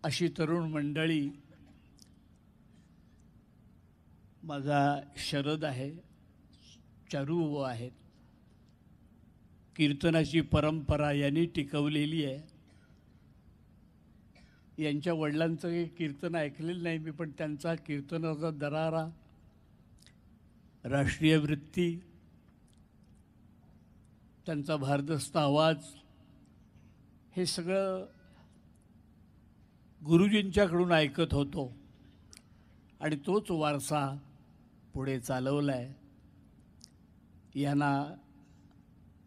अशी तरुण मंडळी, माझा शरद आहे, चारू आहेत, कीर्तनाची परंपरा यांनी टिकवलेली आहे. यांच्या वडिलांचं काही कीर्तन ऐकलेलं नाही मी, पण त्यांचा कीर्तनाचा दरारा, राष्ट्रीय वृत्ती, त्यांचा भारदस्त आवाज, हे सगळं गुरुजींच्याकडून ऐकत होतो आणि तोच वारसा पुढे चालवला आहे. यांना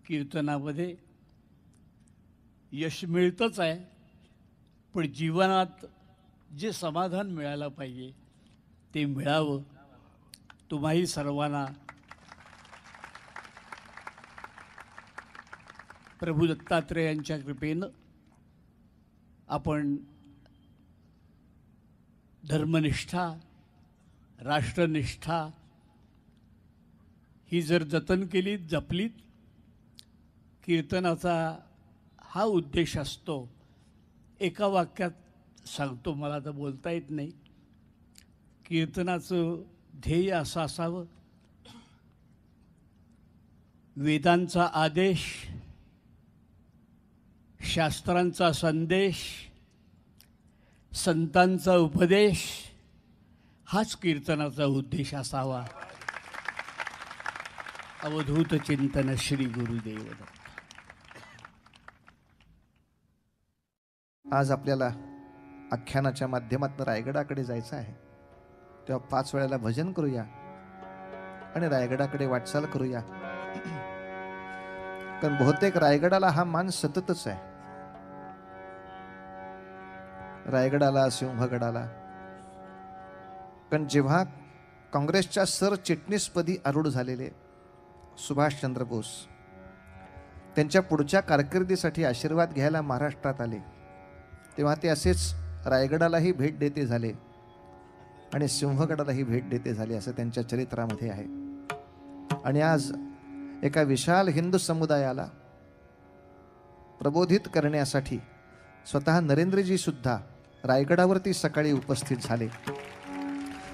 कीर्तनामध्ये यश मिळतंच आहे, पण जीवनात जे समाधान मिळालं पाहिजे ते मिळावं. तुम्हाही सर्वांना प्रभू दत्तात्रेयांच्या कृपेनं आपण धर्मनिष्ठा, राष्ट्रनिष्ठा ही जर जतन केली, जपलीत, कीर्तनाचा हा उद्देश असतो. एका वाक्यात सांगतो, मला तर बोलता येत नाही. कीर्तनाचं ध्येय असं असावं, वेदांचा आदेश, शास्त्रांचा संदेश, संतांचा उपदेश हाच कीर्तनाचा उद्देश असावा. अवधूत चिंतन श्री गुरुदेव दत्त. आज आपल्याला आख्यानाच्या माध्यमातून रायगडाकडे जायचं आहे, तेव्हा 5 वेळेला भजन करूया आणि रायगडाकडे वाटचाल करूया. कारण बहुतेक रायगडाला हा मान सततच आहे, रायगडाला, सिंहगडाला. कारण जेव्हा काँग्रेसच्या सरचिटणीसपदी आरूढ झालेले सुभाषचंद्र बोस त्यांच्या पुढच्या कारकिर्दीसाठी आशीर्वाद घ्यायला महाराष्ट्रात आले, तेव्हा ते असेच रायगडालाही भेट देते झाले आणि सिंहगडालाही भेट देते झाले, असं त्यांच्या चरित्रामध्ये आहे. आणि आज एका विशाल हिंदू समुदायाला प्रबोधित करण्यासाठी स्वतः नरेंद्रजी सुद्धा रायगडावरती सकाळी उपस्थित झाले.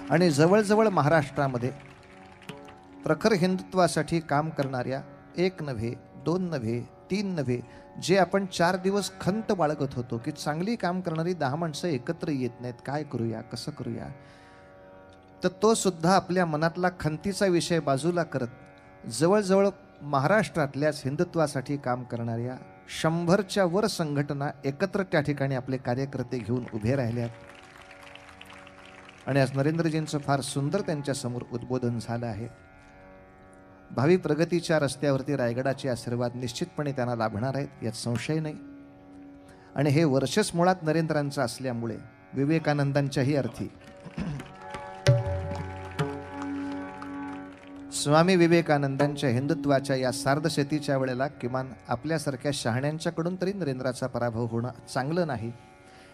आणि जवळजवळ महाराष्ट्रामध्ये प्रखर हिंदुत्वासाठी काम करणाऱ्या 1 नव्हे, 2 नव्हे, 3 नव्हे, जे आपण 4 दिवस खंत बाळगत होतो की चांगली काम करणारी 10 माणसं एकत्र येत नाहीत, काय करूया, कसं करूया, तर तो सुद्धा आपल्या मनातला खंतीचा विषय बाजूला करत जवळजवळ महाराष्ट्रातल्याच हिंदुत्वासाठी काम करणाऱ्या 100च्या वर संघटना एकत्र त्या ठिकाणी आपले कार्यकर्ते घेऊन उभे राहिल्यात. आणि आज नरेंद्रजींचं फार सुंदर त्यांच्या समोर उद्बोधन झालं आहे. भावी प्रगतीच्या रस्त्यावरती रायगडाचे आशीर्वाद निश्चितपणे त्यांना लाभणार आहेत, यात संशय नाही. आणि हे वर्षच मुळात नरेंद्रांचं असल्यामुळे विवेकानंदांच्याही अर्थी स्वामी विवेकानंदांच्या हिंदुत्वाच्या या सार्धशतीच्या वेळेला किमान आपल्यासारख्या शहाण्यांच्याकडून तरी नरेंद्राचा पराभव होणं चांगलं नाही.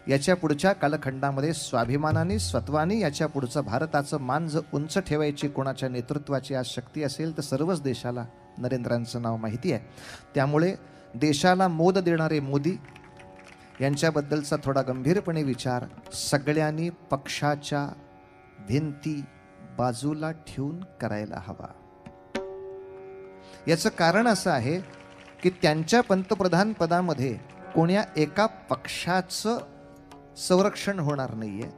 याच्या पुढच्या कालखंडामध्ये स्वाभिमानाने, स्वत्वानी याच्या पुढचं भारताचं मान जर उंच ठेवायची कोणाच्या नेतृत्वाची आज शक्ती असेल तर सर्वच देशाला नरेंद्रांचं नाव माहिती आहे. त्यामुळे देशाला मोद देणारे मोदी यांच्याबद्दलचा थोडा गंभीरपणे विचार सगळ्यांनी पक्षाच्या भिंती बाजूला ठेवून करायला हवा. याचं कारण असं आहे की त्यांच्या पंतप्रधान पदामध्ये कोण्या एका पक्षाचं संरक्षण होणार नाहीये,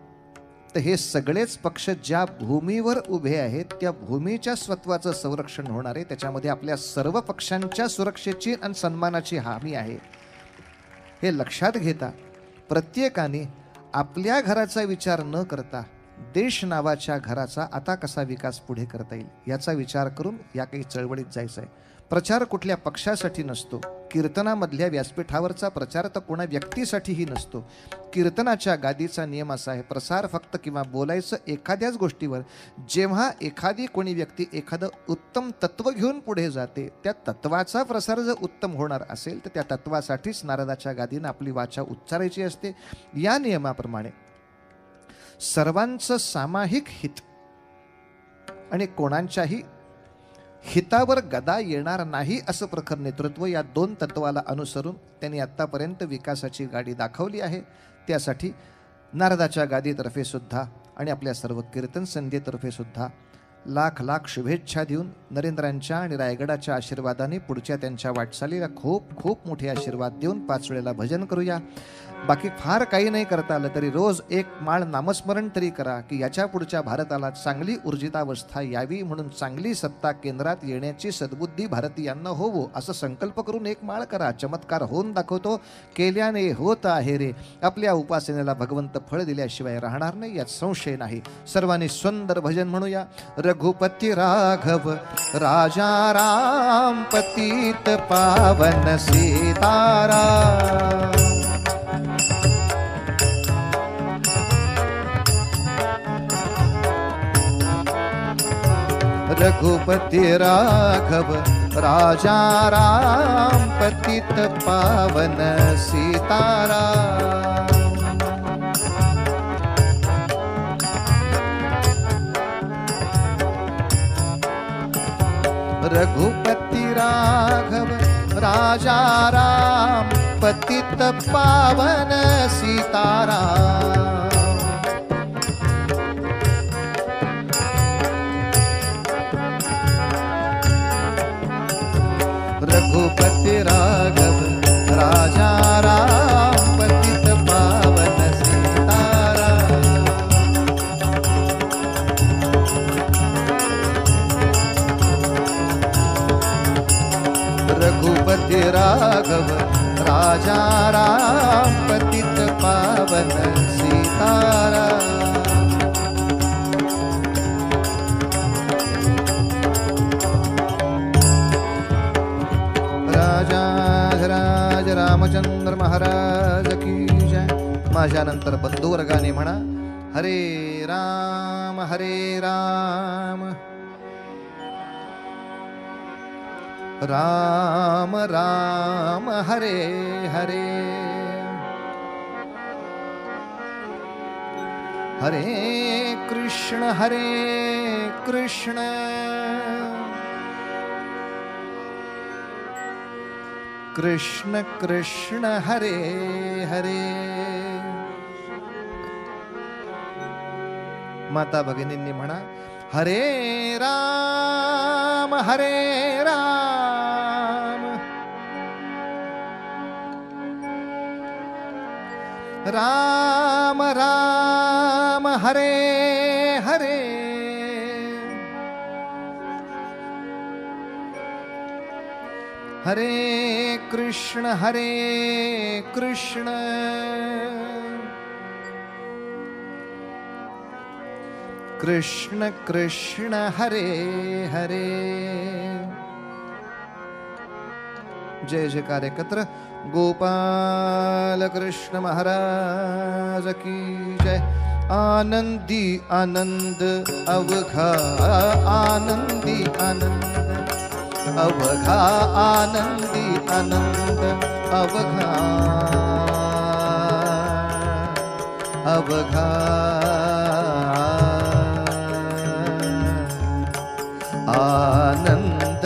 तर हे सगळेच पक्ष ज्या भूमीवर उभे आहेत त्या भूमीच्या स्वत्वाचं संरक्षण होणार आहे. त्याच्यामध्ये आपल्या सर्व पक्षांच्या सुरक्षेची आणि सन्मानाची हमी आहे. हे लक्षात घेता प्रत्येकाने आपल्या घराचा विचार न करता देश नावाच्या घराचा आता कसा विकास पुढे करता येईल याचा विचार करून या काही चळवळीत जायचं आहे. प्रचार कुठल्या पक्षासाठी नसतो, कीर्तनामधल्या व्यासपीठावरचा प्रचार तर कोणा व्यक्तीसाठीही नसतो. कीर्तनाच्या गादीचा नियम असा आहे, प्रसार फक्त किंवा बोलायचं एखाद्याच गोष्टीवर. जेव्हा एखादी कोणी व्यक्ती एखादं उत्तम तत्व घेऊन पुढे जाते, त्या तत्वाचा प्रसार जर उत्तम होणार असेल तर त्या तत्वासाठीच नारदाच्या गादीनं आपली वाचा उच्चारायची असते. या नियमाप्रमाणे सर्वांचं सामायिक हित आणि कोणाच्याही हितावर गदा येणार नाही असं प्रखर नेतृत्व, या 2 तत्वाला अनुसरून त्यांनी आतापर्यंत विकासाची गाडी दाखवली आहे. त्यासाठी नारदाच्या गादीतर्फे सुद्धा आणि आपल्या सर्व कीर्तन संध्येतर्फे सुद्धा लाख लाख शुभेच्छा देऊन नरेंद्रांच्या आणि रायगडाच्या आशीर्वादाने पुढच्या त्यांच्या वाटचालीला खूप खूप मोठे आशीर्वाद देऊन 5 वेळेला भजन करूया. बाकी फार काही नाही करता आलं तरी रोज एक माळ नामस्मरण तरी करा की याच्या पुढच्या भारताला चांगली ऊर्जितावस्था यावी, म्हणून चांगली सत्ता केंद्रात येण्याची सद्बुद्धी भारतीयांना होवो असं संकल्प करून एक माळ करा. चमत्कार होऊन दाखवतो, केल्याने होत आहे रे. आपल्या उपासनेला भगवंत फळ दिल्याशिवाय राहणार नाही यात संशय नाही. सर्वांनी सुंदर भजन म्हणूया. रघुपती राघव राजा राम पतित पावन सीताराम. रघुपति राघव राजा राम पतित पावन सीताराम. रघुपति राघव राजा राम पतित पावन सीताराम. रघुपति राघव राजा राम पतित पावन सीताराम. रघुपति राघव राजा राम पतित पावन सीताराम. राज रामचंद्र महाराज की जय. माझ्यानंतर बंधुवर्गाने म्हणा हरे राम राम राम हरे हरे, हरे कृष्ण कृष्ण कृष्ण हरे हरे. माता भगिनींनी म्हणा हरे राम राम राम हरे हरे. हरे कृष्ण कृष्ण कृष्ण हरे हरे. जय जयकार एकत्र. गोपाल कृष्ण महाराज की जय. आनंदी आनंद अवघा आनंदी आनंद अवघा आनंदी आनंद अवघा अवघा आनंद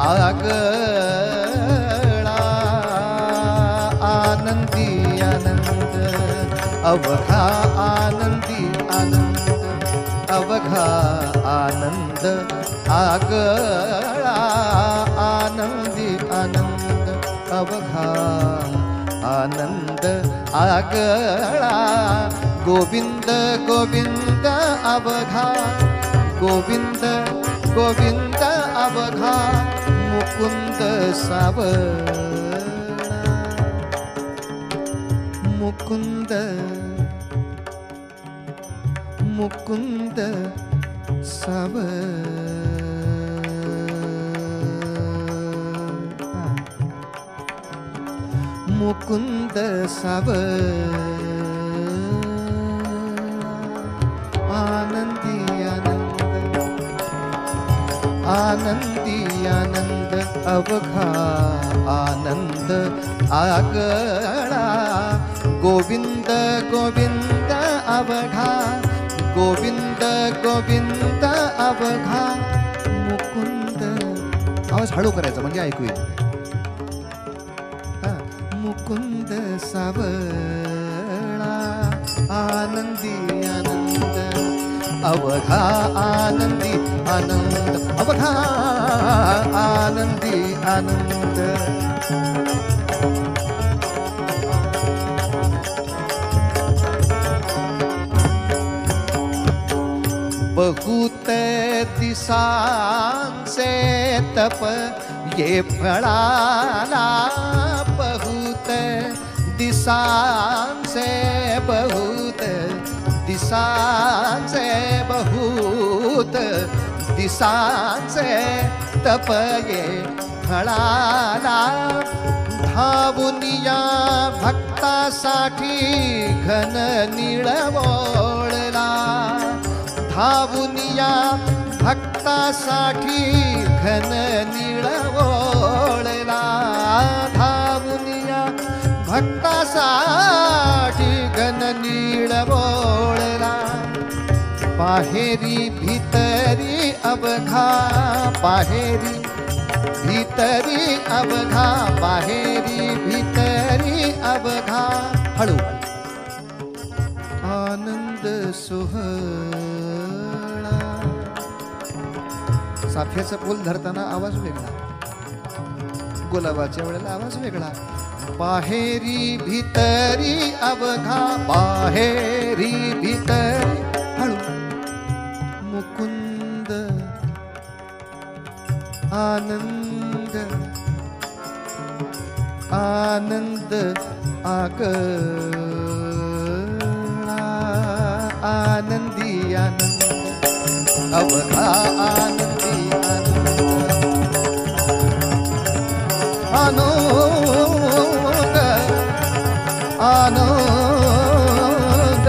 आगळा आनंदी आनंद अवघा आनंदी आनंद अवघा आनंद आगळा आनंदी आनंद अवघा आनंद आगळा. गोविंद गोविंद अवघा गोविंद गोविंद अवघा मुकुंद सावळा मुकुंद मुकुंद सावळा मुकुंद सावळा. आनंदी आनंद आनंदी आनंद अवघा आनंद आगळा. गोविंद गोविंद अवघा गोविंद गोविंद अवघा मुकुंद. आवाज हळू करायचा म्हणजे ऐकू येईल. मुकुंद सावळा आनंदी आनंद, अवघा आनंदी आनंद, अवघा आनंदी आनंद. बहुत दिसांचे तप ये फळाला, बहुत दिसांचे, बहुत दिसांचे, बहुत दिसांचे तप ये फळाला. धावुनिया भक्तासाठी घन निळवळला, धावुनिया भक्तासाठी घन निळवळला, धावुनिया भक्तासाठी घन निळवळला. बाहेरी भीतरी अवघा, बाहेरी भीतरी अवघा, बाहेरी भीतरी अवघा. हळू आनंद सोहळा. साफ्याचं फूल धरताना आवाज वेगळा, गुलाबाच्या वेळेला आवाज वेगळा. बाहेरी भीतरी अवघा, बाहेरी भीतरी. हळू मुकुंद आनंद, आनंद आगळा, आनंदी आनंद, अवघा आनंदी आनंद. आनंद आनंद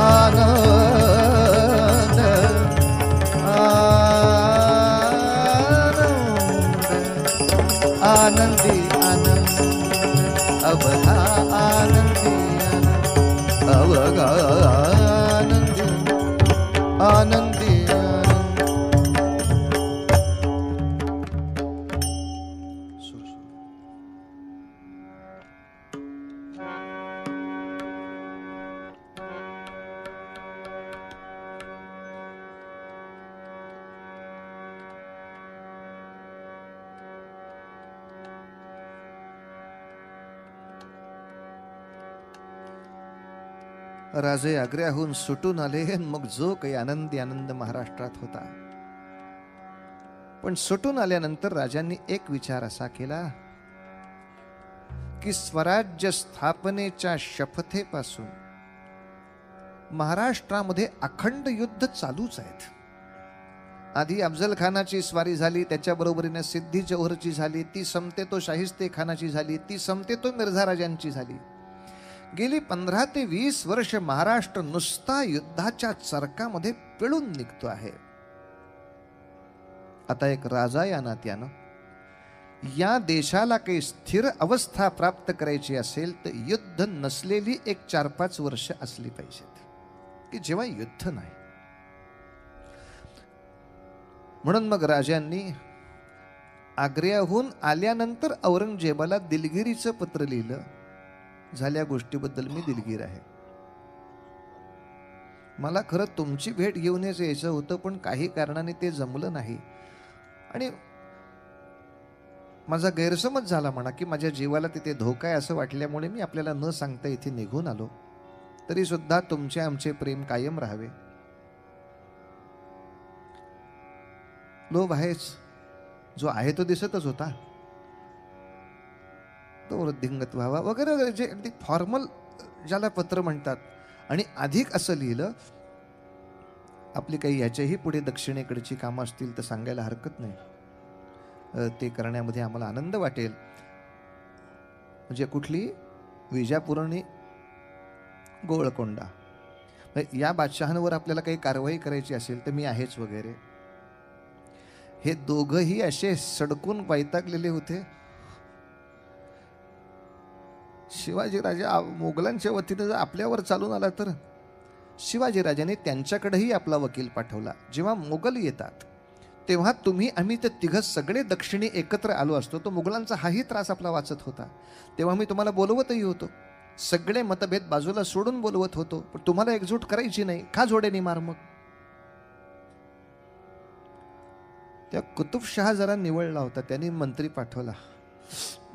आनंद आनंद, आनंदी आनंद, अवघा आनंदी आनंद, अवघा आनंदी आनंदी आनंद. राजे आग्र्याहून सुटून आले, मग जो काही आनंदी आनंद महाराष्ट्रात होता. पण सुटून आल्यानंतर राजांनी एक विचार असा केला की स्वराज्य स्थापनेच्या शपथेपासून महाराष्ट्रामध्ये अखंड युद्ध चालूच आहेत. आधी अफजल खानाची स्वारी झाली, त्याच्या बरोबरीने सिद्धी जौहरची झाली, ती संपते तो शाहिस्ते खानाची झाली, ती संपते तो मिर्झा राजांची झाली. गेली 15 ते 20 वर्ष महाराष्ट्र नुसता युद्धाच्या चरकामध्ये पिळून निघतो आहे. आता एक राजा या नात्यानं या देशाला काही स्थिर अवस्था प्राप्त करायची असेल तर युद्ध नसलेली एक 4-5 वर्ष असली पाहिजेत की जेव्हा युद्ध नाही. म्हणून मग राजांनी आग्र्याहून आल्यानंतर औरंगजेबाला दिलगिरीचं पत्र लिहिलं. झाल्या गोष्टीबद्दल मी दिलगीर आहे. मला खरं तुमची भेट घेऊनच यायचं होतं, पण काही कारणाने ते जमलं नाही आणि माझा गैरसमज झाला म्हणा की माझ्या जीवाला तिथे धोका आहे असं वाटल्यामुळे मी आपल्याला न सांगता इथे निघून आलो. तरी सुद्धा तुमचे आमचे प्रेम कायम राहावे. लोभ आहेच, जो आहे तो दिसतच होता, तो वृद्धिंगत व्हावा वगैरे वगैरे जे अगदी फॉर्मल ज्याला पत्र म्हणतात. आणि अधिक असं लिहिलं, आपली काही याच्याही पुढे दक्षिणेकडची कामं असतील तर सांगायला हरकत नाही, ते करण्यामध्ये आम्हाला आनंद वाटेल. म्हणजे कुठली विजापूर आणि गोळकोंडा या बादशहांवर आपल्याला काही कारवाई करायची असेल तर मी आहेच वगैरे. हे दोघंही असे सडकून वैतागलेले होते. शिवाजीराजा मोगलांच्या वतीने जर आपल्यावर चालून आला तर शिवाजीराजाने त्यांच्याकडेही आपला वकील पाठवला. जेव्हा मोगल येतात तेव्हा तुम्ही आम्ही ते तिघं सगळे दक्षिणी एकत्र आलो असतो, तो मोगलांचा हाही त्रास आपला वाचत होता. तेव्हा मी तुम्हाला बोलवतही होतो, सगळे मतभेद बाजूला सोडून बोलवत होतो, पण तुम्हाला एकजूट करायची नाही, का जोडेनी मार मग? त्या कुतुबशहा जरा निवळला होता, त्यांनी मंत्री पाठवला,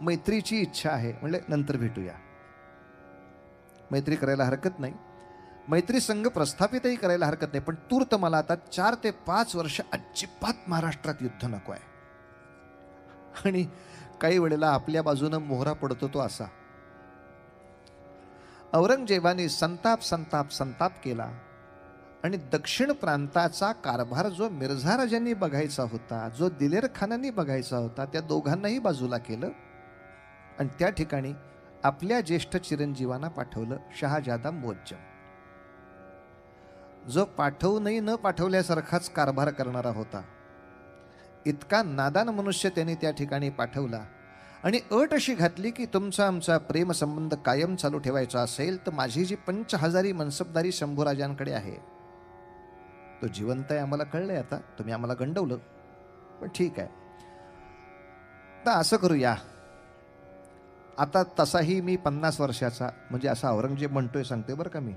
मैत्रीची इच्छा आहे. म्हणले नंतर भेटूया, मैत्री करायला हरकत नाही, मैत्री संघ प्रस्थापितही करायला हरकत नाही, पण तूर्त मला आता 4 ते 5 वर्ष अजिबात महाराष्ट्रात युद्ध नको आहे. आणि काही वेळेला आपल्या बाजूनं मोहरा पडतो तो असा. औरंगजेबाने संताप संताप संताप केला आणि दक्षिण प्रांताचा कारभार जो मिर्झा राजांनी बघायचा होता, जो दिलेर खानांनी बघायचा होता, त्या दोघांनाही बाजूला केलं आणि त्या ठिकाणी आपल्या ज्येष्ठ चिरंजीवांना पाठवलं, शहाजादा मुअज्जम, जो पाठवूनही न पाठवल्यासारखाच कारभार करणारा होता. इतका नादान मनुष्य त्यांनी त्या ठिकाणी पाठवला आणि अट अशी घातली की तुमचा आमचा प्रेम संबंध कायम चालू ठेवायचा असेल तर माझी जी 5,000 मनसबदारी शंभूराजांकडे आहे, तो जिवंत आहे आम्हाला कळलंय, आता तुम्ही आम्हाला गंडवलं, पण ठीक आहे, तर असं करूया, आता तसाही मी 50 वर्षाचा, म्हणजे असा औरंगजेब म्हणतोय, सांगतोय बरं का मी,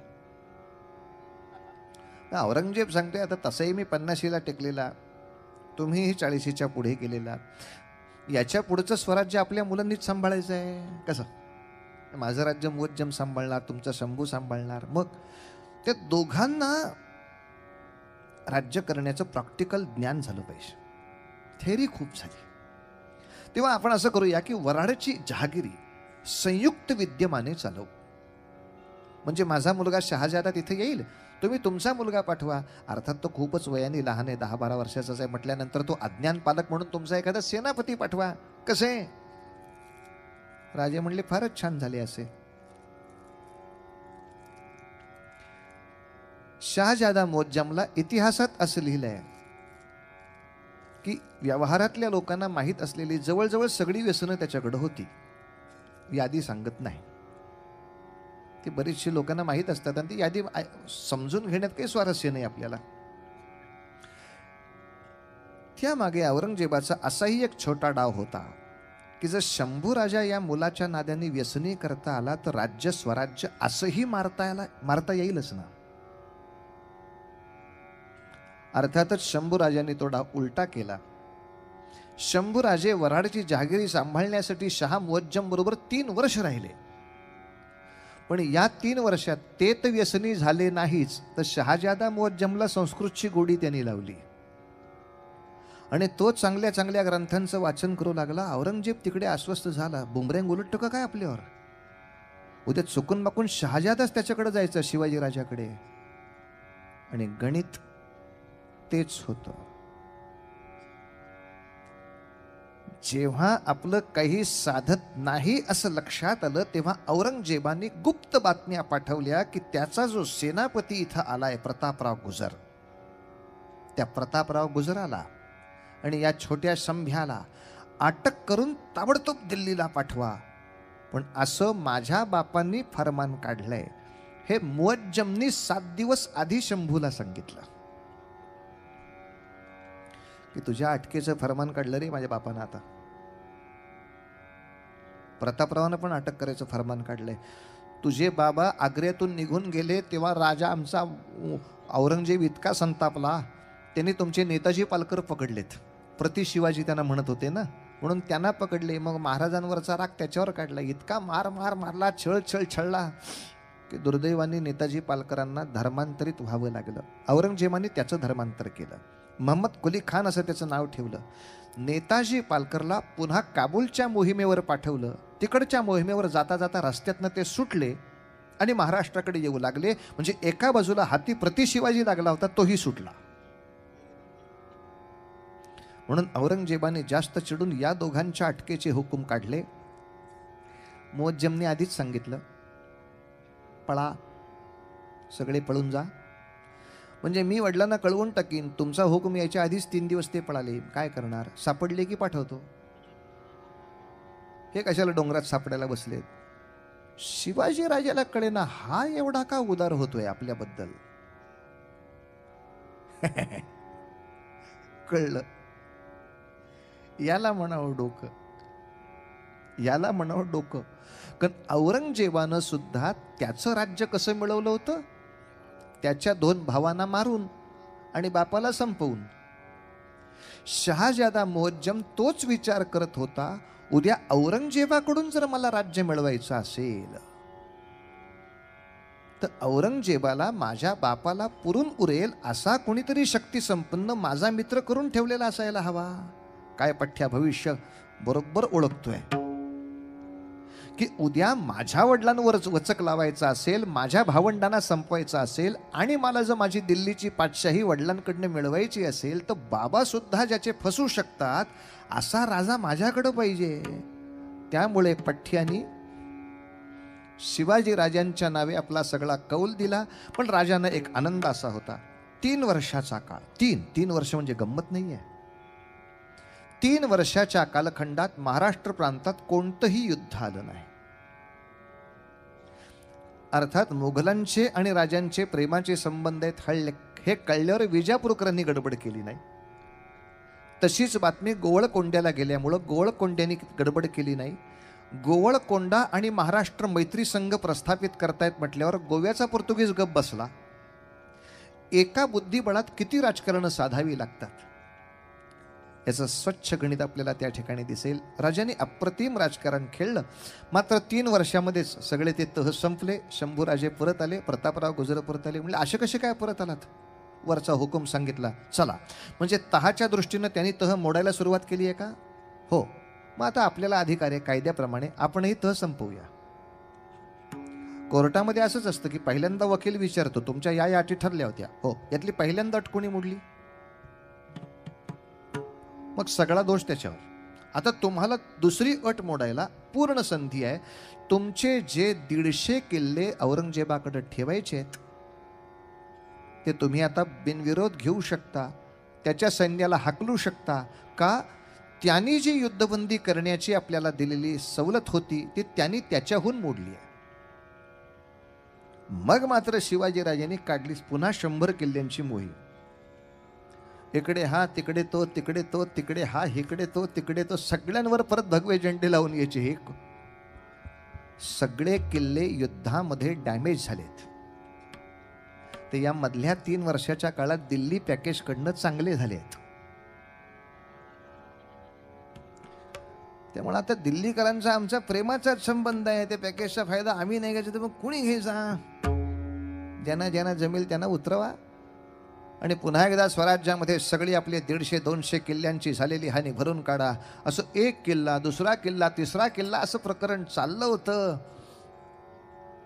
औरंगजेब सांगतोय आता तसाही मी 50शीला टेकलेला, तुम्हीही 40शीच्या पुढे गेलेला, याच्या पुढचं स्वराज्य आपल्या मुलांनीच सांभाळायचं आहे. कसं? माझं राज्य मुअज्जम सांभाळणार, तुमचा शंभू सांभाळणार. मग त्या दोघांना राज्य करण्याचं प्रॅक्टिकल ज्ञान झालं पाहिजे, थेअरी खूप झाली. तेव्हा आपण असं करूया की वऱ्हाडची जहागिरी संयुक्त विद्यमाने चालवू. म्हणजे माझा मुलगा शहाजादा तिथे येईल, तुम्ही तुमचा मुलगा पाठवा. अर्थात तो खूपच वयाने लहान आहे, 10-12 वर्षाचाच आहे म्हटल्यानंतर तो अज्ञान पालक म्हणून तुमचा एखादा सेनापती पाठवा. कसे? राजे म्हणले फारच छान झाले असे. शहाजादा मुअज्जमला इतिहासात असं लिहिलंय की व्यवहारातल्या लोकांना माहीत असलेली जवळजवळ सगळी व्यसनं त्याच्याकडे होती. यादी सांगत नाही, ती बरीचशी लोकांना माहीत असतात आणि ती यादी समजून घेण्यात काही स्वारस्य नाही आपल्याला. त्यामागे औरंगजेबाचा असाही एक छोटा डाव होता की जर शंभू राजा या मुलाच्या नाद्याने व्यसनी करता आला तर राज्य स्वराज्य असंही मारता येईलच ना. अर्थातच शंभूराजांनी तो डाव उलटा केला. शंभूराजे वऱ्हाडची जहागिरी सांभाळण्यासाठी शहा मुअज्जम बरोबर 3 वर्ष राहिले, पण या 3 वर्षात ते तर व्यसनी झाले नाहीच, तर शहाजादा मुअज्जमला संस्कृतची गोडी त्यांनी लावली आणि तो चांगल्या चांगल्या ग्रंथांचं वाचन करू लागला. औरंगजेब तिकडे अस्वस्थ झाला, बुमरँग उलटतं का काय आपल्यावर, उद्या चुकून माकून शहाजादाच त्याच्याकडे जायचं शिवाजी राजाकडे. आणि गणित तेच होतं. जेव्हा आपलं काही साधत नाही असं लक्षात आलं, तेव्हा औरंगजेबाने गुप्त बातम्या पाठवल्या की त्याचा जो सेनापती इथं आलाय प्रतापराव गुजर, त्या प्रतापराव गुजराला आणि या छोट्या शंभ्याला अटक करून ताबडतोब दिल्लीला पाठवा. पण असं माझ्या बापांनी फरमान काढलंय, हे मुअज्जमनी 7 दिवस आधी शंभूला सांगितलं की तुझ्या अटकेचं फरमान काढलं रे माझ्या बापानं. आता प्रतापरावानं पण अटक करायचं फरमान काढलंय. तुझे बाबा आग्र्यातून निघून गेले तेव्हा राजा आमचा औरंगजेब इतका संतापला, त्यांनी तुमचे नेताजी पालकर पकडलेत, प्रति शिवाजी त्यांना म्हणत होते ना, म्हणून त्यांना पकडले. मग महाराजांवरचा राग त्याच्यावर काढला, इतका मारला, छळला की दुर्दैवाने नेताजी पालकरांना धर्मांतरित व्हावं लागलं. औरंगजेबाने त्याचं धर्मांतर केलं, मोहम्मद कुली खान असं त्याचं नाव ठेवलं. नेताजी पालकरला पुन्हा काबूलच्या मोहिमेवर पाठवलं. तिकडच्या मोहिमेवर जाता जाता रस्त्यातनं ते सुटले आणि महाराष्ट्राकडे येऊ लागले. म्हणजे एका बाजूला हाती प्रति शिवाजी लागला होता, तोही सुटला. म्हणून औरंगजेबाने जास्त चिडून या दोघांच्या अटकेचे हुकूम काढले. मुअज्जमने आधीच सांगितलं, पळा, सगळे पळून जा. म्हणजे मी वडिलांना कळवून टाकीन, तुमचा हुकूम यायच्या आधीच 3 दिवस ते पळाले, काय करणार, सापडले की पाठवतो. हे कशाला डोंगरात सापडायला बसलेत. शिवाजी राजाला कळेना हा एवढा का उदार होतोय आपल्याबद्दल. कळलं, याला म्हणावं डोकं, याला म्हणावं डोकं. कारण औरंगजेबानं सुद्धा त्याचं राज्य कसं मिळवलं होतं? त्याच्या 2 भावांना मारून आणि बापाला संपवून. शहाजादा मोहज्जम तोच विचार करत होता, उद्या औरंगजेबाकडून जर मला राज्य मिळवायचं असेल तर औरंगजेबाला माझ्या बापाला पुरून उरेल असा कोणीतरी शक्ती संपन्न माझा मित्र करून ठेवलेला असायला हवा. काय पठ्या भविष्य बरोबर ओळखतोय की उद्या माझ्या वडिलांवर वचक लावायचा असेल, माझ्या भावंडांना संपवायचं असेल आणि मला जर माझी दिल्लीची पातशाही वडिलांकडनं मिळवायची असेल तर बाबा सुद्धा ज्याचे फसू शकतात असा राजा माझ्याकडे पाहिजे. त्यामुळे पठ्यानी शिवाजी राजांच्या नावे आपला सगळा कौल दिला. पण राजानं एक आनंद असा होता, 3 वर्षाचा काळ, 3 वर्ष म्हणजे गंमत नाहीये. 3 वर्षाच्या कालखंडात महाराष्ट्र प्रांतात कोणतंही युद्ध आलं नाही. अर्थात मुघलांचे आणि राजांचे प्रेमाचे संबंध आहेत हे कळल्यावर विजापूरकरांनी गडबड केली नाही. तशीच बातमी गोवळकोंड्याला गेल्यामुळं गोवळकोंड्यांनी गडबड केली नाही. गोवळकोंडा आणि महाराष्ट्र मैत्री संघ प्रस्थापित करतायत म्हटल्यावर गोव्याचा पोर्तुगीज गप बसला. एका बुद्धिबळात किती राजकारण साधावी लागतात याचं स्वच्छ गणित आपल्याला त्या ठिकाणी दिसेल. राजाने अप्रतिम राजकारण खेळलं. मात्र 3 वर्षामध्येच सगळे ते तह संपले. शंभूराजे परत आले, प्रतापराव गुजर परत आले. म्हणजे असे कसे काय परत आलात? वरचा हुकूम सांगितला चला. म्हणजे तहाच्या दृष्टीनं त्यांनी तह मोडायला सुरुवात केली आहे का? हो. मग आता आपल्याला अधिकार आहे कायद्याप्रमाणे आपणही तह संपवूया. कोर्टामध्ये असंच असतं की पहिल्यांदा वकील विचारतो तुमच्या या अटी ठरल्या होत्या, हो, यातली पहिल्यांदा अट कोणी मोडली? मग सगळा दोष त्याच्यावर. आता तुम्हाला दुसरी अट मोडायला पूर्ण संधी आहे. तुमचे जे 150 किल्ले औरंगजेबाकडे ठेवायचे आहेत ते तुम्ही आता बिनविरोध घेऊ शकता, त्याच्या सैन्याला हाकलू शकता. का? त्यांनी जी युद्धबंदी करण्याची आपल्याला दिलेली सवलत होती ती त्यांनी त्याच्याहून मोडली आहे. मग मात्र शिवाजीराजांनी काढली पुन्हा 100 किल्ल्यांची मोहीम. इकडे हा, तिकडे तो, तिकडे तो, तिकडे हा, इकडे तो, तिकडे तो, सगळ्यांवर परत भगवे झेंडे लावून यायचे. हे सगळे किल्ले युद्धामध्ये डॅमेज झालेत. ते या मधल्या 3 वर्षाच्या काळात दिल्ली पॅकेज कडनं चांगले झालेत. त्यामुळे आता दिल्लीकरांचा आमचा प्रेमाचाच संबंध आहे. ते पॅकेजचा फायदा आम्ही नाही घ्यायचा तर मग कुणी घ्यायचा? ज्यांना ज्यांना जमेल त्यांना उतरवा आणि पुन्हा एकदा स्वराज्यामध्ये सगळी आपली 150-200 किल्ल्यांची झालेली हानी भरून काढा. असं एक किल्ला, दुसरा किल्ला, तिसरा किल्ला असं प्रकरण चाललं होतं.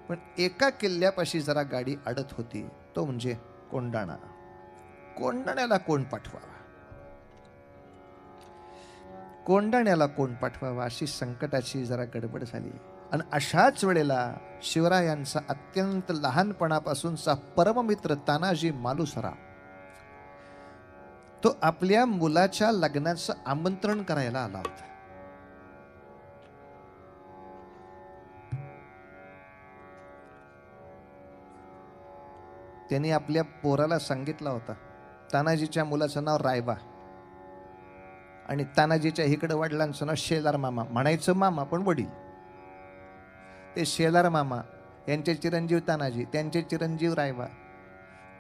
पण एका किल्ल्यापाशी जरा गाडी अडत होती, तो म्हणजे कोंडाणा. कोंडाण्याला कोण पाठवावा, कोंडाण्याला कोण पाठवावा अशी संकटाची जरा गडबड झाली. आणि अशाच वेळेला शिवरायांचा अत्यंत लहानपणापासूनचा परममित्र तानाजी मालुसरा तो आपल्या मुलाच्या लग्नाचं आमंत्रण करायला आला होता. त्यांनी आपल्या पोराला सांगितलं होतं, तानाजीच्या मुलाचं नाव रायबा आणि तानाजीच्या इकडे वडिलांचं नाव शेलार मामा. म्हणायचं मामा पण वडील. ते शेलार मामा यांचे चिरंजीव तानाजी, त्यांचे चिरंजीव रायबा,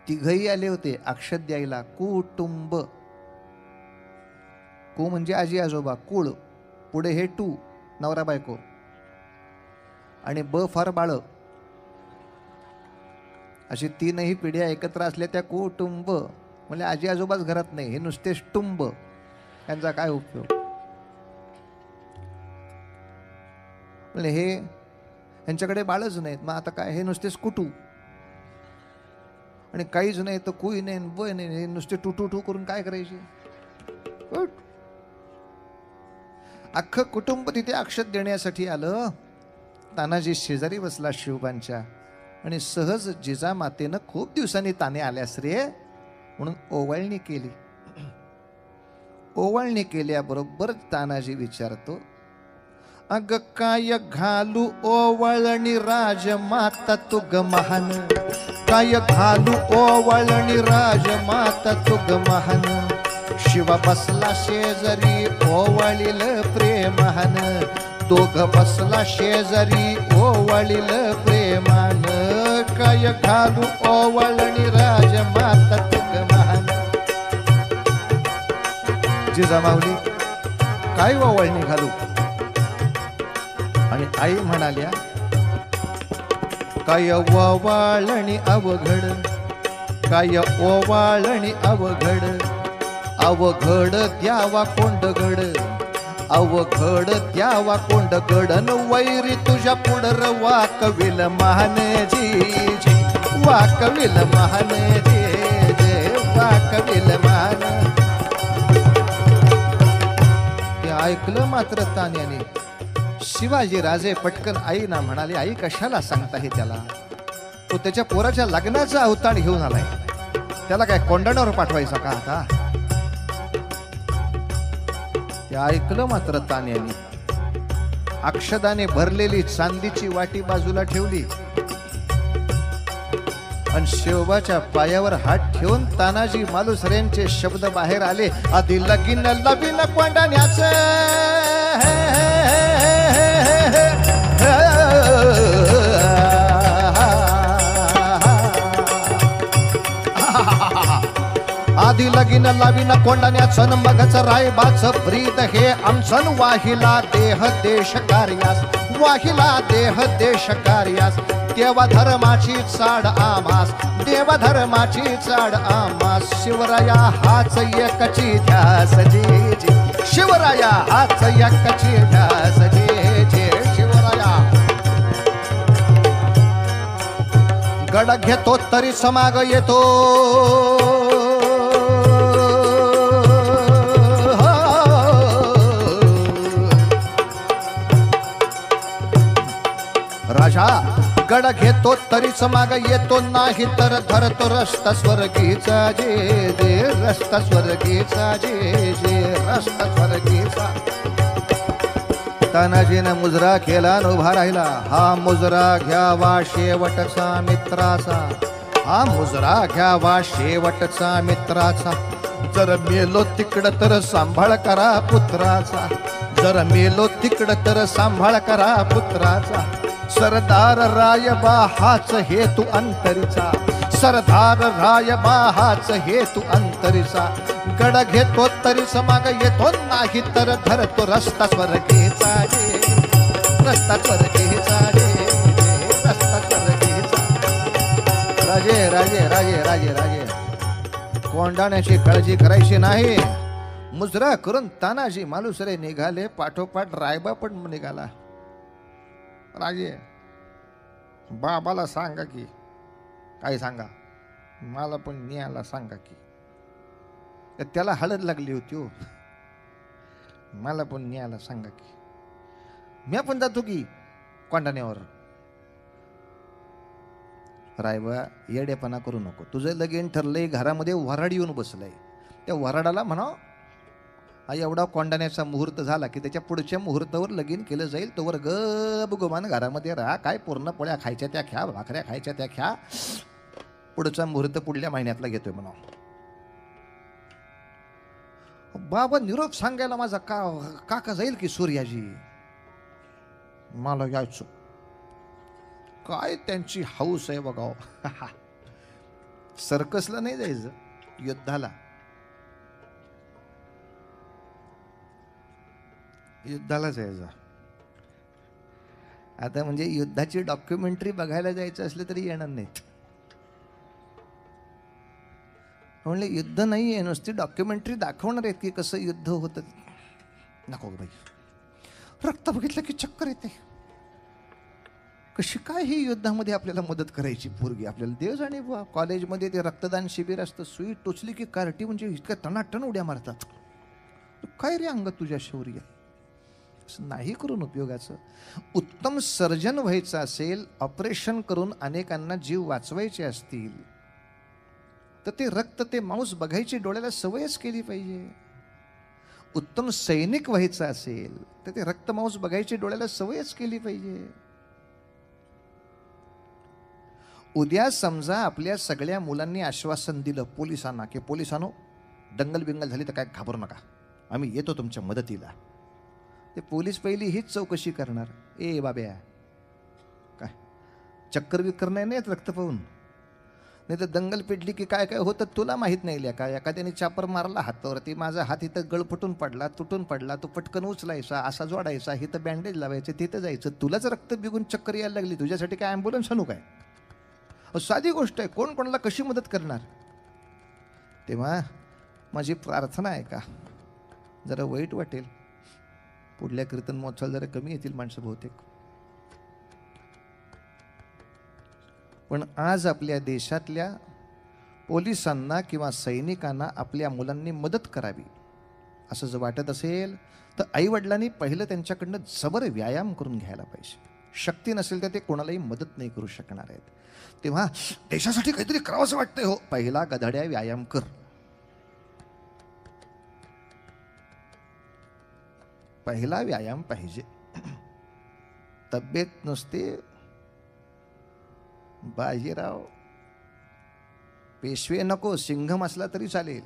तिघही आले होते अक्षत द्यायला. कुटुंब, कु म्हणजे आजी आजोबा, कुळ, पुढे हे टू नवरा बायको आणि ब फार बाळ, अशी 3ही पिढ्या एकत्र असल्या त्या कुटुंब. म्हणजे आजी आजोबाच घरात नाही, हे नुसते टुंब. यांचा काय उपयोग? म्हणजे हे यांच्याकडे बाळच नाहीत. मग आता काय, हे नुसतेच कुटू आणि काहीच नाही तर कुई नाही ब नाही, हे नुसते टू टू करून काय करायचे? अख्खं कुटुंब तिथे अक्षत देण्यासाठी आलं. तानाजी शेजारी बसला शिवबांच्या आणि सहज जिजामातेनं खूप दिवसांनी ताने आल्यास रे म्हणून ओवाळणी केली. ओवाळणी केल्याबरोबर तानाजी विचारतो, अग काय घालू ओवाळणी राजमाता तू ग महान, काय घालू ओवाळणी राजमाता तू ग महान, शिवा बसला शेजारी ओवाळील प्रेमहान, दोघ बसला शेजारी ओवाळील प्रेमान, काय घालू ओवाळणी राजमाता तुग महान. जिजामाऊली काय ओवाळणी घालू? आणि आई म्हणाल्या, काय ओवाळणी अवघड, काय ओवाळणी अवघड, अवघड द्यावा कोंडगड, अवघड द्यावा कोंडगड, न वैरी तुझ्या पुढर वाकविल महान जी जी, वाकविल महान जी जे, वाकविल महान. ते ऐकलं मात्र तान्याने. शिवाजी राजे पटकन आईना म्हणाले, आई कशाला सांगता हे त्याला? तो त्याच्या पोराच्या लग्नाचा अवतार घेऊन आलाय, त्याला काय कोंडाण्यावर पाठवायचा का आता? ते ऐकलं मात्र तान्याने. अक्षदाने भरलेली चांदीची वाटी बाजूला ठेवली आणि शिवबाच्या पायावर हात ठेवून तानाजी मालुसरेंचे शब्द बाहेर आले, आधी लगीन लवीन कोंडाण्याचं, आधी लगीन लावीन कोंडाण्याचं, मगच रायबाचं ब्रीद हे आमचं. वाहिला देह देश कार्यास, वाहिला देह देश कार्यास, देवा धर्माची चाड आमास, देवा धर्माची चाड आमास. शिवराया हाच एकची ध्यास जी जी, शिवराया हाच एकची ध्यास जी जी. शिवराया गड घेतो तरी समाग येतो, राजा गड घेतो तरीच माग येतो, नाही तर धरतो रस्ता स्वर्गीचा जे जे, रस्ता स्वर्गीचा जे जे, रस्ता स्वर्गीचा. तानाजीनं मुजरा केला न उभा राहिला, हा मुजरा घ्यावा शेवटचा मित्राचा, हा मुजरा घ्यावा शेवटचा मित्राचा. जर मेलो तिकडं तर सांभाळ करा पुत्राचा, जर मेलो तिकडं तर सांभाळ करा पुत्राचा. सरदार रायबा हाच हेतू अंतरीचा, सरदार रायबा हाच हेतू अंतरीचा. गड घेतो तरीच माग येतो, नाही तर धरतो रस्ता स्वर्गीचा जे, रस्ता स्वर्गीचा जे, रस्ता स्वर्गीचा. राजे राजे राजे राजे राजे, कोंडाण्याची काळजी करायची नाही. मुजरा करून तानाजी मालुसरे निघाले, पाठोपाठ रायबा पण निघाला. राजे बाबाला सांगा की, काय सांगा, मला पण न्यायला सांगा की. त्याला हळद लागली होती हो, मला पण न्यायला सांगा की, मी पण जातो की कोंडाण्यावर. रायबा येडेपणा करू नको, तुझं लगीन ठरलंय, घरामध्ये वराड येऊन बसलंय, त्या वराडाला म्हणा हा एवढा कोंडाण्याचा मुहूर्त झाला की त्याच्या पुढच्या मुहूर्तावर लगीन केलं जाईल, तोवर गप गुमान घरामध्ये राहा. काय पूर्ण पोळ्या खायच्या त्या ख्या, भाकऱ्या खायच्या त्या ख्या, पुढचा मुहूर्त पुढल्या महिन्यातला घेतोय म्हणा. बाबा निरोप सांगायला माझा काका जाईल की सूर्याजी, मला यायचं. काय त्यांची हौस आहे बघाव. सर्कसला नाही जायचं, युद्धाला. युद्धाला जायचं आता, म्हणजे युद्धाची डॉक्युमेंटरी बघायला जायचं असलं तरी येणार नाहीत. म्हणले युद्ध नाही आहे, नुसती डॉक्युमेंटरी दाखवणार आहेत की कसं युद्ध होतं. नको बाई, रक्त बघितलं की चक्कर येते. कशी काय ही युद्धामध्ये आपल्याला मदत करायची पोरगी, आपल्याला देव जाणे. कॉलेजमध्ये ते रक्तदान शिबिर असतं, सुई टोचली की कार्टी म्हणजे इतक्या टनाटन उड्या मारतात. काय रे अंग तुझ्या शौर्य, नाही करून उपयोगाचं. उत्तम सर्जन व्हायचं असेल, ऑपरेशन करून अनेकांना जीव वाचवायचे असतील, तर ते रक्त, ते मांस बघायची डोळ्याला सवयच केली पाहिजे. उत्तम सैनिक व्हायचं असेल तर ते रक्त मांस बघायची डोळ्याला सवयच केली पाहिजे. उद्या समजा आपल्या सगळ्या मुलांनी आश्वासन दिलं पोलिसांना की पोलिसांनो दंगल बिंगल झाली तर काय घाबरू नका, आम्ही येतो तुमच्या मदतीला. ते पोलीस पहिली हीच चौकशी करणार, ए बाब्या काय चक्कर विक्कर नाही येत रक्त पाहून, नाही तर दंगल पेटली की काय काय होतं तुला माहीत नाही का. एखाद्याने चापर मारला हातावरती, माझा हात इथं गळफटून पडला, तुटून पडला, तो पटकन उचलायचा, असा जोडायचा, इथं बँडेज लावायचं, तिथं जायचं, तुलाच रक्त बिगून चक्कर यायला लागली, तुझ्यासाठी काय ॲम्ब्युलन्स आणू काय. साधी गोष्ट आहे, कोण कोणाला कशी मदत करणार. तेव्हा माझी प्रार्थना आहे का, जरा वाईट वाटेल, पुढल्या कीर्तन महोत्सवाला जरा कमी येतील माणसं बहुतेक, पण आज आपल्या देशातल्या पोलिसांना किंवा सैनिकांना आपल्या मुलांनी मदत करावी असं जर वाटत असेल तर आईवडिलांनी पहिलं त्यांच्याकडनं जबर व्यायाम करून घ्यायला पाहिजे. शक्ती नसेल तर ते कोणालाही मदत नाही करू शकणार आहेत. तेव्हा देशासाठी काहीतरी करावंसं वाटतंय, हो, पहिला गधड्या व्यायाम कर. पहिला व्यायाम पाहिजे. तब्येत नसते, बाजीराव पेशवे नको, सिंघम असला तरी चालेल.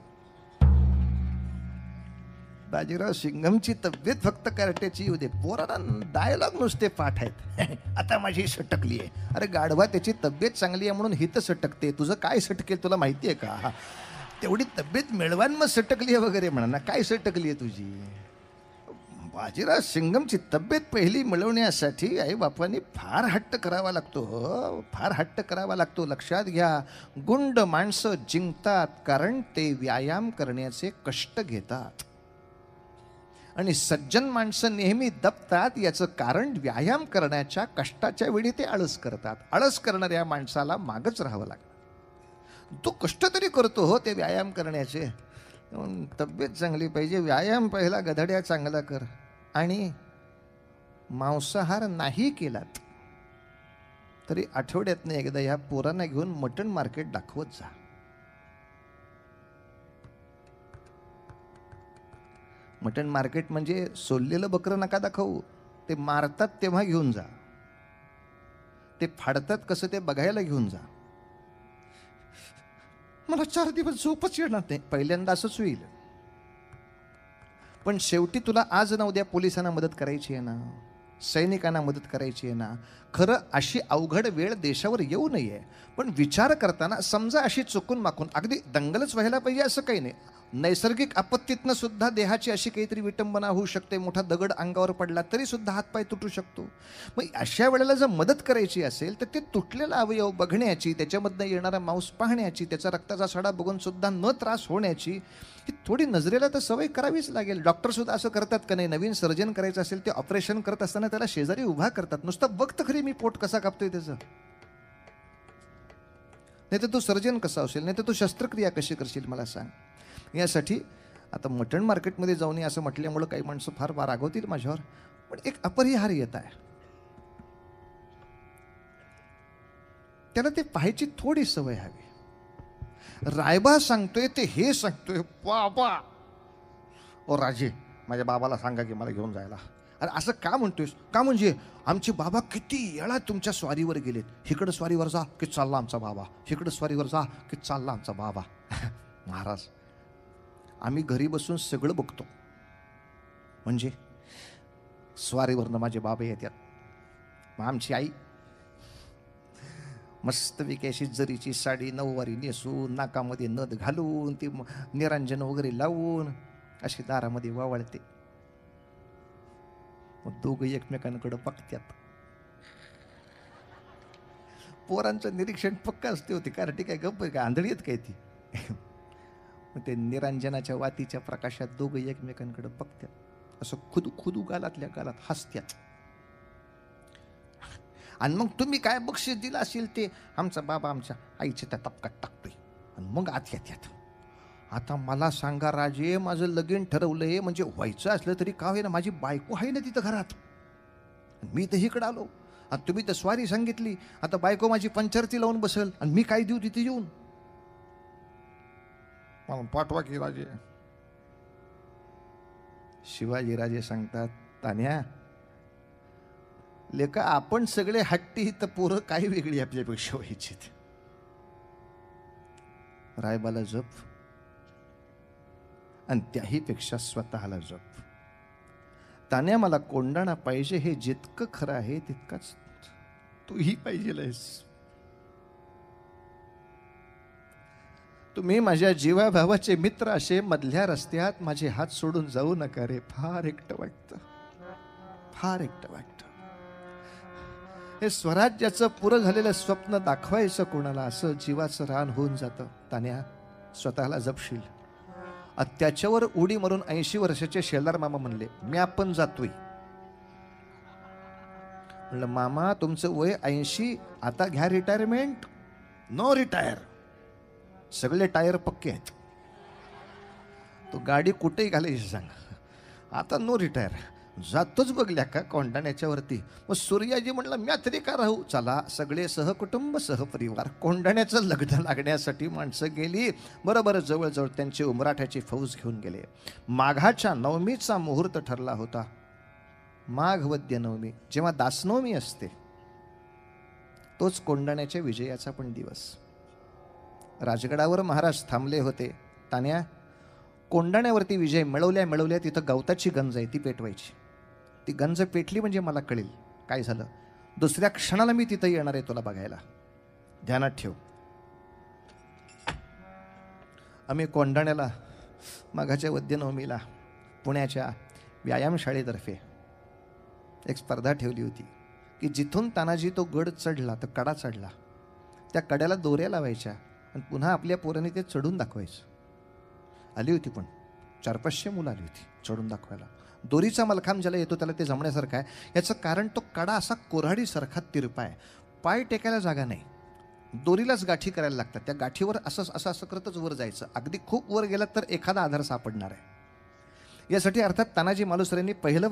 बाजीराव सिंघमची तब्येत फक्त कराट्याची येऊ दे. पोरांना डायलॉग नुसते पाठ आहेत. आता माझी सटकली आहे. अरे गाढवा, त्याची तब्येत चांगली आहे म्हणून हित सटकते, तुझं काय सटकेल तुला माहिती आहे का. तेवढी तब्येत मिळवान मग सटकली आहे वगैरे म्हणा ना, काय सटकली आहे तुझी. बाजीराव सिंघमची तब्येत पहिली मिळवण्यासाठी आई बापांनी फार हट्ट करावा लागतो, फार हट्ट करावा लागतो. लक्षात घ्या, गुंड माणसं जिंकतात कारण ते व्यायाम करण्याचे कष्ट घेतात, आणि सज्जन माणसं नेहमी दबतात याचं कारण व्यायाम करण्याच्या कष्टाच्या वेळी ते आळस करतात. आळस करणाऱ्या माणसाला मागच राहावं लागतं. तो कष्ट तरी करतो हो ते व्यायाम करण्याचे. तब्येत चांगली पाहिजे, व्यायाम पहिला गधड्या चांगला कर, आणि मांसाहार नाही केलात तरी आठवड्यातनं एकदा ह्या पोरांना घेऊन मटण मार्केट दाखवत जा. मटण मार्केट म्हणजे सोललेलं बकरं नका दाखवू, ते मारतात तेव्हा घेऊन जा, ते फाडतात कसं ते बघायला घेऊन जा. मला 4 दिवस झोपच येणार नाही, पहिल्यांदा असंच होईल. पण शेवटी तुला आज ना उद्या पोलिसांना मदत करायची आहे ना, सैनिकांना मदत करायची आहे ना. खरं अशी अवघड वेळ देशावर येऊ नये, पण विचार करताना समजा अशी चुकून माकून अगदी दंगलच व्हायला पाहिजे असं काही नाही. नैसर्गिक आपत्तीतनं सुद्धा देहाची अशी काहीतरी विटंबना होऊ शकते, मोठा दगड अंगावर पडला तरी सुद्धा हातपाय तुटू शकतो. मग अशा वेळेला जर मदत करायची असेल तर ते तुटलेला अवयव बघण्याची, त्याच्यामधनं येणारा मांस पाहण्याची, त्याचा रक्ताचा सडा बघून सुद्धा न त्रास होण्याची ही थोडी नजरेला तर सवय करावीच लागेल. डॉक्टर सुद्धा असं करतात का नाही, नवीन सर्जन करायचं असेल ते ऑपरेशन करत असताना त्याला शेजारी उभा करतात, नुसतं बघत खरी मी पोट कसा कापतोय त्याचं, नाही तर तू सर्जन कसा असेल, नाही तर तू शस्त्रक्रिया कशी करशील मला सांग. यासाठी आता मटण मार्केटमध्ये जाऊन असं म्हटल्यामुळं काही माणसं फार रागवतील माझ्यावर, पण एक अपरिहार्यता आहे. त्याला ते पाहायची थोडी सवय हवी. रायबा सांगतोय ते हे सांगतोय, बाबा ओ राजे माझ्या बाबाला सांगा की मला घेऊन जायला. अरे असं का म्हणतोयस, का म्हणजे आमचे बाबा किती वेळा तुमच्या स्वारीवर गेलेत, इकडं स्वारीवर जा की चालला आमचा बाबा, इकडं स्वारीवर जा की चालला आमचा बाबा. महाराज आम्ही घरी बसून सगळं बघतो, म्हणजे स्वारीवरनं माझे बाबा येतात, मग आमची आई मस्तपैकी अशी जरीची साडी नऊवारी नेसून, नाकामध्ये नथ घालून, ती निरांजन वगैरे लावून अशी दारामध्ये वावळते. मग दोघं एकमेकांकडे बघतात. पोरांचं निरीक्षण पक्का असते होती, कारण ती काय गप्प काय आंधळी आहेत काय ती. मग ते निरांजनाच्या वातीच्या प्रकाशात दोघं एकमेकांकडे बघतात, असं खुदू गालातल्या गालात हसत्यात. आणि मग तुम्ही काय बक्षीस दिलं असेल ते आमचा बाबा आमच्या आईच्या त्या तपकात टाकतोय, आणि मग आत येतात. आता मला सांगा राजे, माझं लगीन ठरवलंय, म्हणजे व्हायचं असलं तरी का होईना माझी बायको आहे ना तिथं घरात, मी तर इकडं आलो, आणि तुम्ही तर स्वारी सांगितली, आता बायको माझी पंचरती लावून बसेल आणि मी काय देऊ तिथे येऊन, मला पाठवा की राजे. शिवाजी राजे सांगतात, तान्या लेका आपण सगळे हट्टी तर पोरं काही वेगळी आपल्यापेक्षा व्हायचीत. रायबाला जप, आणि त्याही पेक्षा स्वतःला जप. तान्या मला कोंडाणा पाहिजे हे जितकं खरं आहे तितकाच तूही पाहिजेलस. तुम्ही माझ्या जीवाभावाचे मित्र असे मधल्या रस्त्यात माझे हात सोडून जाऊ नका रे. फार एकटं वाटतं, फार एकटं वाटतं. हे स्वराज्याचं पुरं झालेलं स्वप्न दाखवायचं कोणाला, असं जीवाचं रान होऊन जातं. तान्या, स्वतःला जपशील. त्याच्यावर उडी मारून 80 वर्षाचे शेलार मामा म्हणले, मी आपण जातोय. म्हणलं, मामा तुमचं वय 80, आता घ्या रिटायरमेंट. No retire. सगळे टायर पक्के आहेत. तो गाडी कुठेही घालायची सांग, आता नो रिटायर. जातोच बघल्या का कोंडाण्याच्या वरती. मग सूर्याजी म्हणला, म्या तरी का राहू. चला सगळे सहकुटुंब सहपरिवार कोंडाण्याचं लग्न लागण्यासाठी माणसं गेली. बरोबर जवळजवळ त्यांची उमराठ्याची फौज घेऊन गेले. माघाच्या नवमीचा मुहूर्त ठरला होता. माघ वद्य नवमी, जेव्हा दासनवमी असते, तोच कोंडाण्याच्या विजयाचा पण दिवस. राजगडावर महाराज थांबले होते. तान्या, कोंडाण्यावरती विजय मिळवल्या तिथं गवताची गंज आहे, ती पेटवायची. ती गंज पेटली म्हणजे मला कळेल काय झालं. दुसऱ्या क्षणाला मी तिथं येणार आहे तुला बघायला, ध्यानात ठेव. आम्ही कोंडाण्याला माघाच्या वद्यनवमीला पुण्याच्या व्यायामशाळेतर्फे एक स्पर्धा ठेवली होती की जिथून तानाजी तो गड चढला, तर कडा चढला, त्या कड्याला दोऱ्या लावायच्या आणि पुन्हा आपल्या पोरांनी ते चढून दाखवायचं. आली होती पण 400-500 मुलं आली होती चढून दाखवायला. दोरीचा मलखांब ज्याला येतो त्याला ते जमण्यासारखं आहे. याचं कारण तो कडा असा कोऱ्हाडीसारखा तिरपा आहे, पाय टेकायला जागा नाही, दोरीलाच गाठी करायला लागतात. त्या गाठीवर असं करतच वर जायचं. अगदी खूप वर गेलात तर एखादा आधार सापडणार आहे. यासाठी अर्थात तानाजी मालुसरेंनी पहिलं